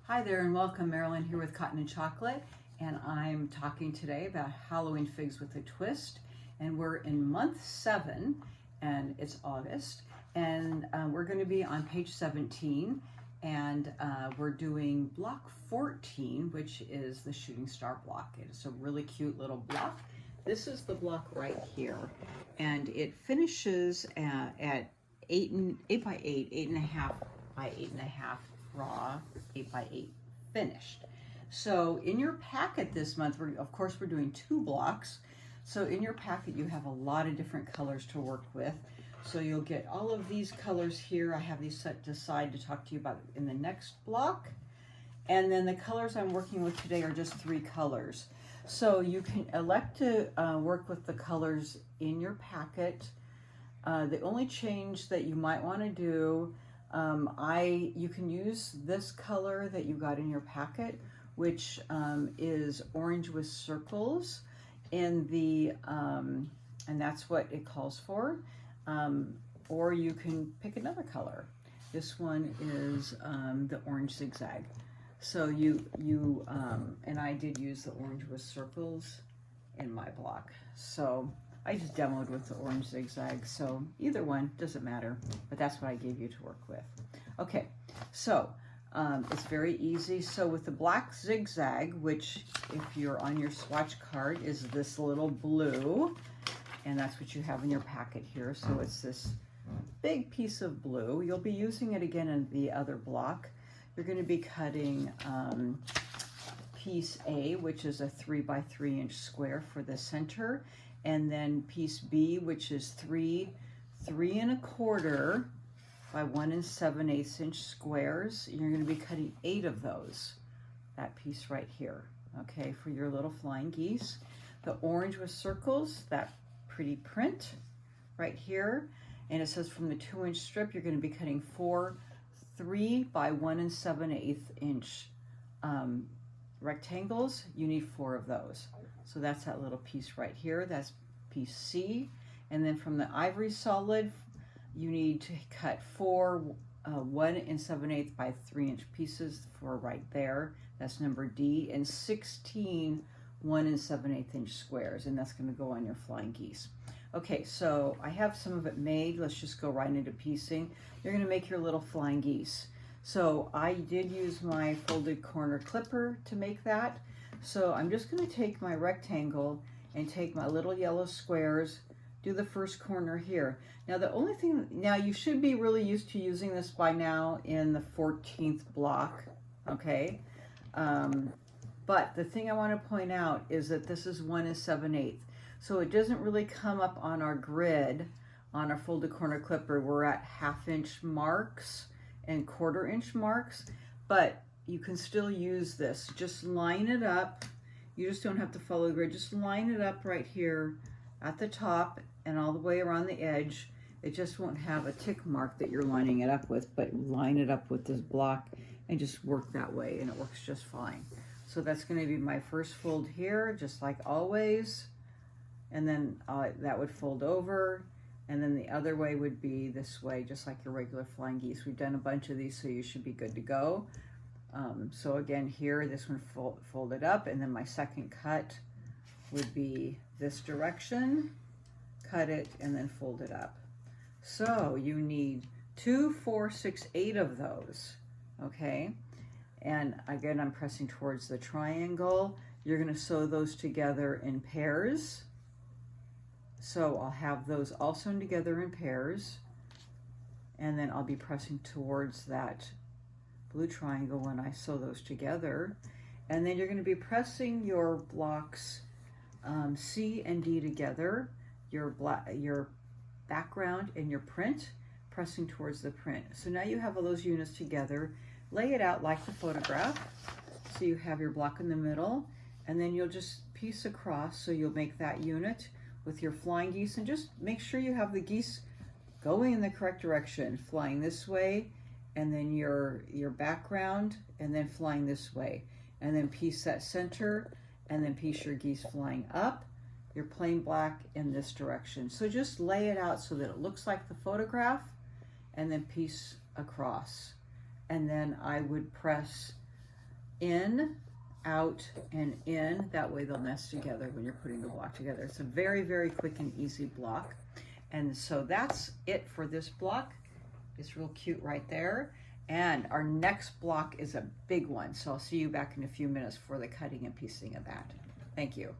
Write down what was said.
Hi there and welcome. Marilyn here with Cotton and Chocolate, and I'm talking today about Halloween figs with a twist. And we're in month 7 and it's August, and we're going to be on page 17, and we're doing block 14, which is the shooting star block. It's a really cute little block. This is the block right here, and it finishes at 8 by 8, 8.5 by 8.5 raw, 8 by 8 finished. So in your packet this month, of course we're doing 2 blocks. So in your packet you have a lot of different colors to work with. So you'll get all of these colors here. I have these set aside to talk to you about in the next block. And then the colors I'm working with today are just 3 colors. So you can elect to work with the colors in your packet. The only change that you might want to do, you can use this color that you got in your packet, which is orange with circles in the, and that's what it calls for. Or you can pick another color. This one is the orange zigzag. So and I did use the orange with circles in my block. So I just demoed with the orange zigzag, so either one, doesn't matter, but that's what I gave you to work with. Okay, so it's very easy. So with the black zigzag, which if you're on your swatch card is this little blue, and that's what you have in your packet here. So it's this big piece of blue. You'll be using it again in the other block. You're going to be cutting piece A, which is a 3 by 3 inch square for the center. And then piece B, which is 3 3¼ by 1 7/8 inch squares. You're going to be cutting 8 of those, that piece right here, okay, for your little flying geese. The orange with circles, that pretty print right here, and it says from the 2 inch strip, you're going to be cutting 4 3 by 1 7/8 inch rectangles. You need 4 of those. So that's that little piece right here. That's piece C. And then from the ivory solid, you need to cut 4 1 7/8 by 3 inch pieces for right there. That's number D. And 16 1 7/8 inch squares. And that's going to go on your flying geese. Okay, so I have some of it made. Let's just go right into piecing. You're going to make your little flying geese. So I did use my folded corner clipper to make that. So I'm just going to take my rectangle and take my little yellow squares, do the first corner here. Now the only thing, now you should be really used to using this by now in the 14th block, okay? But the thing I want to point out is that this is 1 7/8. So it doesn't really come up on our grid on our folded corner clipper. We're at 1/2 inch marks and 1/4 inch marks, but you can still use this. Just line it up. You just don't have to follow the grid. Just line it up right here at the top and all the way around the edge. It just won't have a tick mark that you're lining it up with, but line it up with this block and just work that way, and it works just fine. So that's going to be my first fold here, just like always. And then that would fold over. And then the other way would be this way, just like your regular flying geese. We've done a bunch of these, so you should be good to go. So again here, this one folded up, and then my second cut would be this direction, cut it, and then fold it up. So you need 2, 4, 6, 8 of those, okay? And again, I'm pressing towards the triangle. You're gonna sew those together in pairs. So I'll have those all sewn together in pairs, and then I'll be pressing towards that blue triangle when I sew those together. And then you're going to be pressing your blocks C and D together, your background and your print, pressing towards the print. So now you have all those units together. Lay it out like the photograph. So you have your block in the middle, and then you'll just piece across, so you'll make that unit with your flying geese, and just make sure you have the geese going in the correct direction, flying this way, and then your background, and then flying this way, and then piece that center, and then piece your geese flying up, your plain black in this direction. So just lay it out so that it looks like the photograph, and then piece across. And then I would press in, out, and in. That way they'll nest together when you're putting the block together. It's a very, very quick and easy block. And so that's it for this block. It's real cute right there. And our next block is a big one. So I'll see you back in a few minutes for the cutting and piecing of that. Thank you.